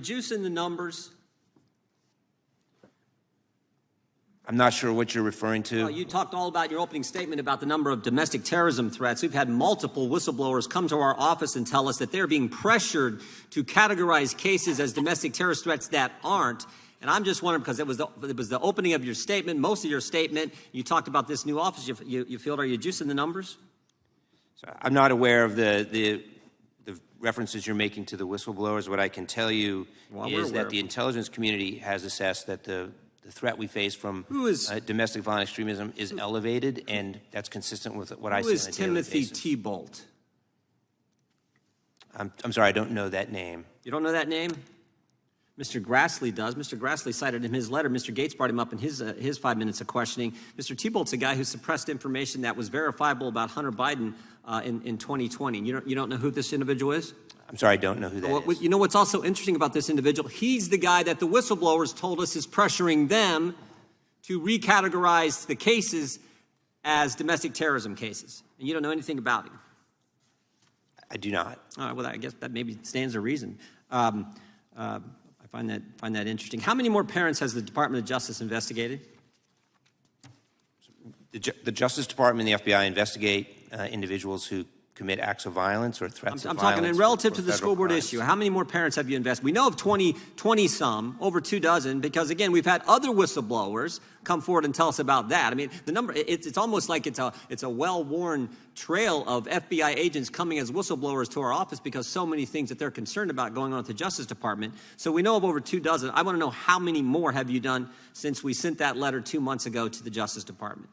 juicing the numbers? I'm not sure what you're referring to. Well, you talked all about your opening statement about the number of domestic terrorism threats. We've had multiple whistleblowers come to our office and tell us that they're being pressured to categorize cases as domestic terrorist threats that aren't. And I'm just wondering, because it was the opening of your statement, most of your statement, you talked about this new office you filled. Are you juicing the numbers? So I'm not aware of the references you're making to the whistleblowers. What I can tell you is that the intelligence community has assessed that the threat we face from domestic violent extremism is elevated, and that's consistent with what I see on a daily basis. Who is Timothy T-Bolt? I'm sorry, I don't know that name. You don't know that name? Mr. Grassley does. Mr. Grassley cited in his letter. Mr. Gates brought him up in his 5 minutes of questioning. Mr. T-Bolt's a guy who suppressed information that was verifiable about Hunter Biden in 2020. You don't know who this individual is? I'm sorry, I don't know who that is. You know what's also interesting about this individual? He's the guy that the whistleblowers told us is pressuring them to recategorize the cases as domestic terrorism cases. And you don't know anything about him. I do not. All right, well, I guess that maybe stands to reason. I find that interesting. How many more parents has the Department of Justice investigated? The Justice Department and the FBI investigate individuals who commit acts of violence or threats of violence. I'm talking in relative to the school board issue. How many more parents have you investigated? We know of 20-some, over 2 dozen, because, again, we've had other whistleblowers come forward and tell us about that. I mean, the number, it's almost like it's a well-worn trail of FBI agents coming as whistleblowers to our office because so many things that they're concerned about going on at the Justice Department. So we know of over 2 dozen. I want to know how many more have you done since we sent that letter 2 months ago to the Justice Department?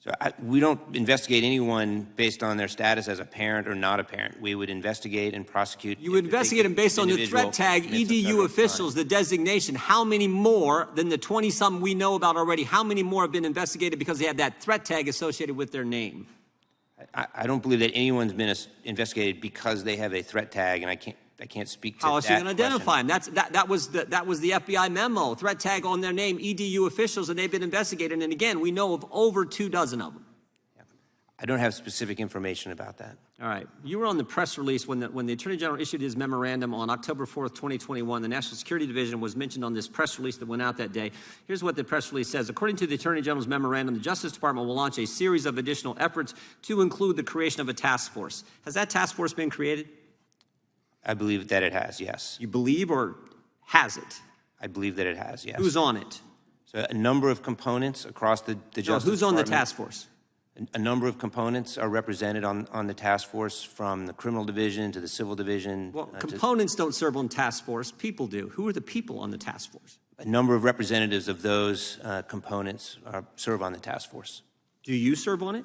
So we don't investigate anyone based on their status as a parent or not a parent. We would investigate and prosecute. You would investigate them based on the threat tag, EDU officials, the designation. How many more than the 20-some we know about already? How many more have been investigated because they have that threat tag associated with their name? I don't believe that anyone's been investigated because they have a threat tag, and I can't speak to that. How else are you going to identify them? That was the FBI memo, threat tag on their name, EDU officials, and they've been investigated. And again, we know of over 2 dozen of them. Yeah. I don't have specific information about that. All right. You were on the press release when the Attorney General issued his memorandum on October 4th, 2021. The National Security Division was mentioned on this press release that went out that day. Here's what the press release says. According to the Attorney General's memorandum, the Justice Department will launch a series of additional efforts to include the creation of a task force. Has that task force been created? I believe that it has, yes. You believe, or has it? I believe that it has, yes. Who's on it? So a number of components across the Justice Department. Who's on the task force? A number of components are represented on the task force, from the criminal division to the civil division. Well, components don't serve on task force. People do. Who are the people on the task force? A number of representatives of those components serve on the task force. Do you serve on it?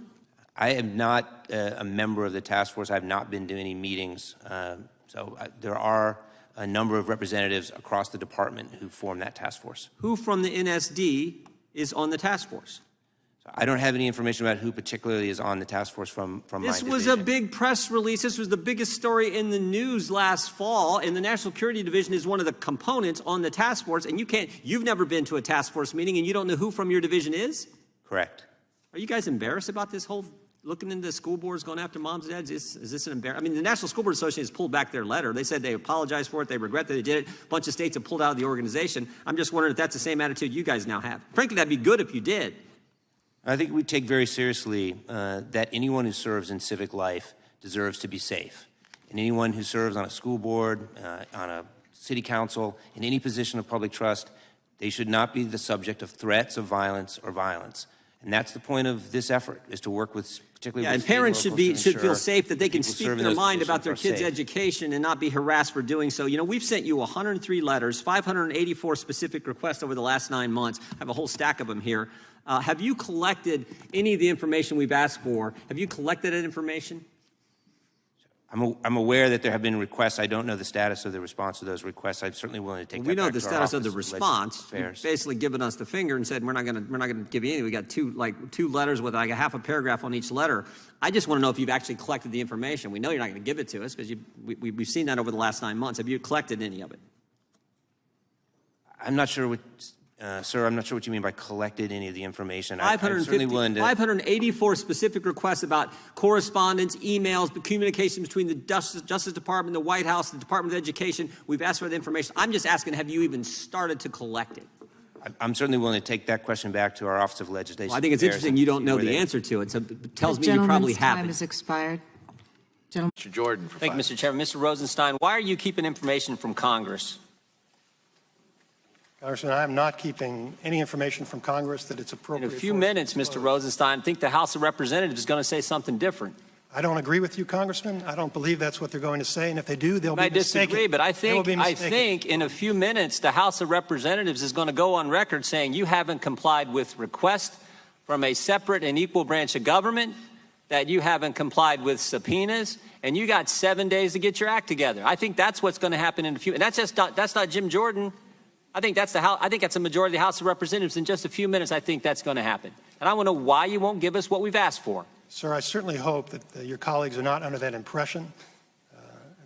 I am not a member of the task force. I have not been to any meetings. So there are a number of representatives across the department who form that task force. Who from the NSD is on the task force? So I don't have any information about who particularly is on the task forse from my division. This was a big press release. This was the biggest story in the news last fall, and the National Security Division is one of the components on the task force, and you've never been to a task force meeting, and you don't know who from your division is? Correct. Are you guys embarrassed about this whole looking into school boards going after moms and dads? Is this an embarrassment? I mean, the National School Board Association has pulled back their letter. They said they apologized for it. They regret that they did it. A bunch of states have pulled out of the organization. I'm just wondering if that's the same attitude you guys now have. Frankly, that'd be good if you did. I think we take very seriously that anyone who serves in civic life deserves to be safe. And anyone who serves on a school board, on a city council, in any position of public trust, they should not be the subject of threats of violence or violence. And that's the point of this effort, is to work with particularly with and parents should feel safe that they can speak their mind about their kids' education and not be harassed for doing so. You know, we've sent you 103 letters, 584 specific requests over the last 9 months. I have a whole stack of them here. Have you collected any of the information we've asked for? Have you collected that information? I'm aware that there have been requests. I don't know the status of the response to those requests. I'm certainly willing to take that back to our office. We know the status of the response. You've basically given us the finger and said we're not going to give you any. We got two letters with like a half a paragraph on each letter. I just want to know if you've actually collected the information. We know you're not going to give it to us because we've seen that over the last 9 months. Have you collected any of it? I'm not sure what Sir, I'm not sure what you mean by collected any of the information. I'm certainly willing to... 584 specific requests about correspondence, emails, communication between the Justice Department, the White House, the Department of Education. We've asked for the information. I'm just asking, have you even started to collect it? I'm certainly willing to take that question back to our Office of Legislation. Well, I think it's interesting you don't know the answer to it, so it tells me you probably haven't. Time has expired. Mr. Jordan. Thank you, Mr. Chairman. Mr. Rosenstein, why are you keeping information from Congress? Congressman, I am not keeping any information from Congress that it's appropriate. In a few minutes, Mr. Rosenstein, I think the House of Representatives is going to say something different. I don't agree with you, Congressman. I don't believe that's what they're going to say, and if they do, they'll be mistaken. I disagree, but I think in a few minutes, the House of Representatives is going to go on record saying you haven't complied with requests from a separate and equal branch of government, that you haven't complied with subpoenas, and you got 7 days to get your act together. I think that's what's going to happen in a few. And that's not Jim Jordan. I think that's a majority of the House of Representatives. In just a few minutes, I think that's going to happen. And I want to know why you won't give us what we've asked for. Sir, I certainly hope that your colleagues are not under that impression.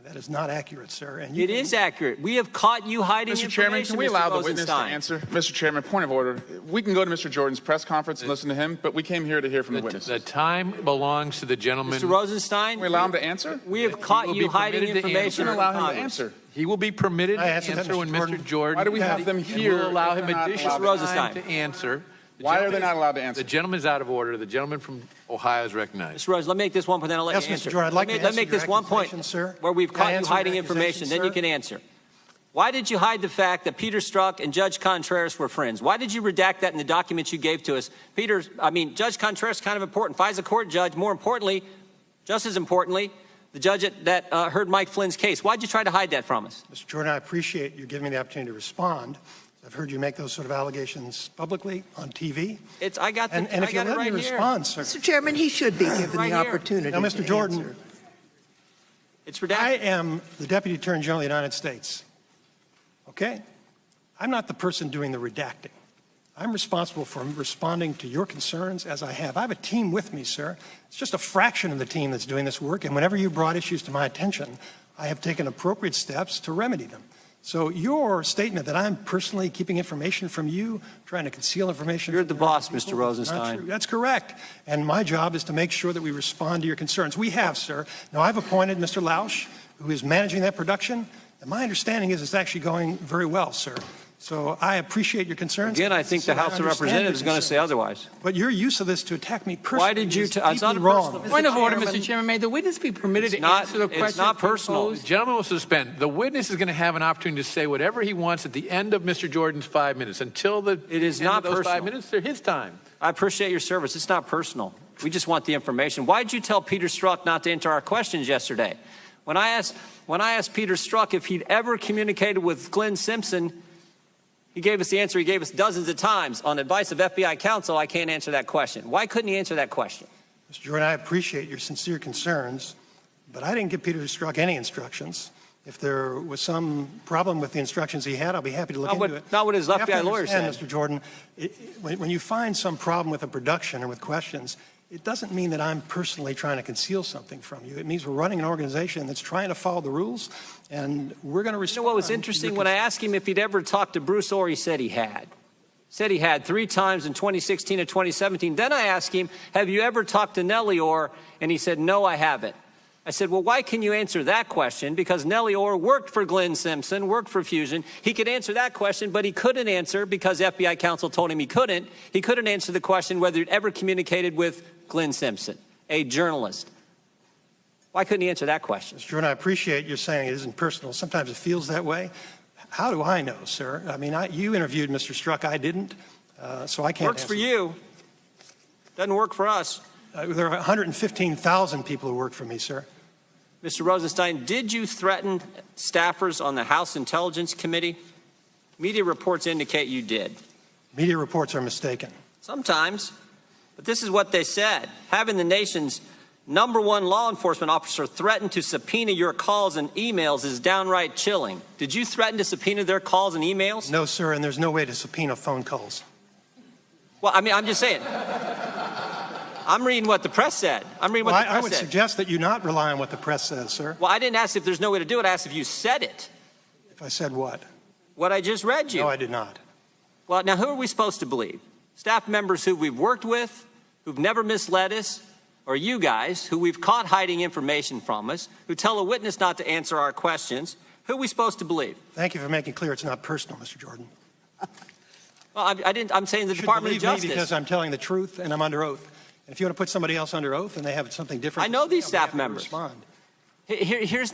That is not accurate, sir. And it is accurate. We have caught you hiding Mr. information, Chairman, can we allow the witness to Rosenstein. answer? Mr. Chairman, point of order. We can go to Mr. Jordan's press conference and listen to him, but we came here to hear from the witness. The time belongs to the gentleman. Mr. Rosenstein, Can we allow him to answer? we have caught you hiding information. Allow him to answer. He will be permitted to answer that, answer when Mr. Mr. Jordan. Why do we have them here? We'll allow him if they're not additional allowed to time Rosenstein. to answer. Why are they not allowed to answer? The gentleman's out of order. The gentleman from Ohio is recognized. Mr. Rose, let me make this one point, then I'll let Yes, you Mr. answer. Jordan, I'd like to let me answer make your this one point accusation, sir. where we've Can I caught you answer your hiding accusation, information, then you sir? can answer. Why did you hide the fact that Peter Strzok and Judge Contreras were friends? Why did you redact that in the documents you gave to us? Judge Contreras is kind of important. FISA court judge, more importantly, just as importantly, the judge that heard Mike Flynn's case. Why did you try to hide that from us? Mr. Jordan, I appreciate you giving me the opportunity to respond. I've heard you make those sort of allegations publicly on TV. I got and if you let me respond, sir. Mr. Chairman, he should be given Right the here. opportunity. Now, Mr. Jordan, answer. It's redacted. I am the Deputy Attorney General of the United States. Okay? I'm not the person doing the redacting. I'm responsible for responding to your concerns as I have. I have a team with me, sir. It's just a fraction of the team that's doing this work, and whenever you brought issues to my attention, I have taken appropriate steps to remedy them. So your statement that I'm personally keeping information from you, trying to conceal information You're from the the boss, people, Mr. is not Rosenstein. true. That's correct. And my job is to make sure that we respond to your concerns. We have, sir. Now, I've appointed Mr. Lausch, who is managing that production, and my understanding is it's actually going very well, sir. So I appreciate your concerns. Again, I think the House of Representatives is going to say otherwise. But your use of this to attack me personally Why did you? is It's not deeply wrong. wrong. Point of order, Mr. Chairman. May the witness be permitted to answer the question? It's not personal. The gentleman will suspend. The witness is going to have an opportunity to say whatever he wants at the end of Mr. Jordan's 5 minutes. Until the It is end not of those personal. 5 minutes, they're his time. I appreciate your service. It's not personal. We just want the information. Why did you tell Peter Strzok not to answer our questions yesterday? When I asked Peter Strzok if he'd ever communicated with Glenn Simpson, he gave us the answer he gave us dozens of times. On advice of FBI counsel, I can't answer that question. Why couldn't he answer that question? Mr. Jordan, I appreciate your sincere concerns, but I didn't give Peter Strzok any instructions. If there was some problem with the instructions he had, I'll be happy to look into it. Not what his You have to FBI lawyer understand, said. Mr. Jordan, when you find some problem with a production or with questions, it doesn't mean that I'm personally trying to conceal something from you. It means we're running an organization that's trying to follow the rules, and we're going to respond. You know what was interesting? When I asked him if he'd ever talked to Bruce Orr, he said he had. Said he had 3 times in 2016 and 2017. Then I asked him, have you ever talked to Nellie Orr? And he said, no, I haven't. I said, well, why can you answer that question? Because Nellie Orr worked for Glenn Simpson, worked for Fusion. He could answer that question, but he couldn't answer because FBI counsel told him he couldn't. He couldn't answer the question whether he'd ever communicated with Glenn Simpson, a journalist. Why couldn't he answer that question? Mr. Jordan, I appreciate you saying it isn't personal. Sometimes it feels that way. How do I know, sir? I mean, you interviewed Mr. Strzok. I didn't, so I can't Works answer. for you. Doesn't work for us. There are 115,000 people who work for me, sir. Mr. Rosenstein, did you threaten staffers on the House Intelligence Committee? Media reports indicate you did. Media reports are mistaken. Sometimes. But this is what they said. Having the nation's #1 law enforcement officer threaten to subpoena your calls and emails is downright chilling. Did you threaten to subpoena their calls and emails? No, sir, and there's no way to subpoena phone calls. Well, I mean, I'm just saying. I'm reading what the press said. I'm reading what the press said. I would suggest that you not rely on what the press says, sir. Well, I didn't ask if there's no way to do it. I asked if you said it. If I said what? What I just read you. No, I did not. Well, now who are we supposed to believe? Staff members who we've worked with, who've never misled us, or you guys who we've caught hiding information from us, who tell a witness not to answer our questions? Who are we supposed to believe? Thank you for making clear it's not personal, Mr. Jordan. Well, I'm saying the You should Department of believe me Justice. because I'm telling the truth and I'm under oath. And if you want to put somebody else under oath and they have something different, I know to say, these I'm staff happy to members. respond. Here's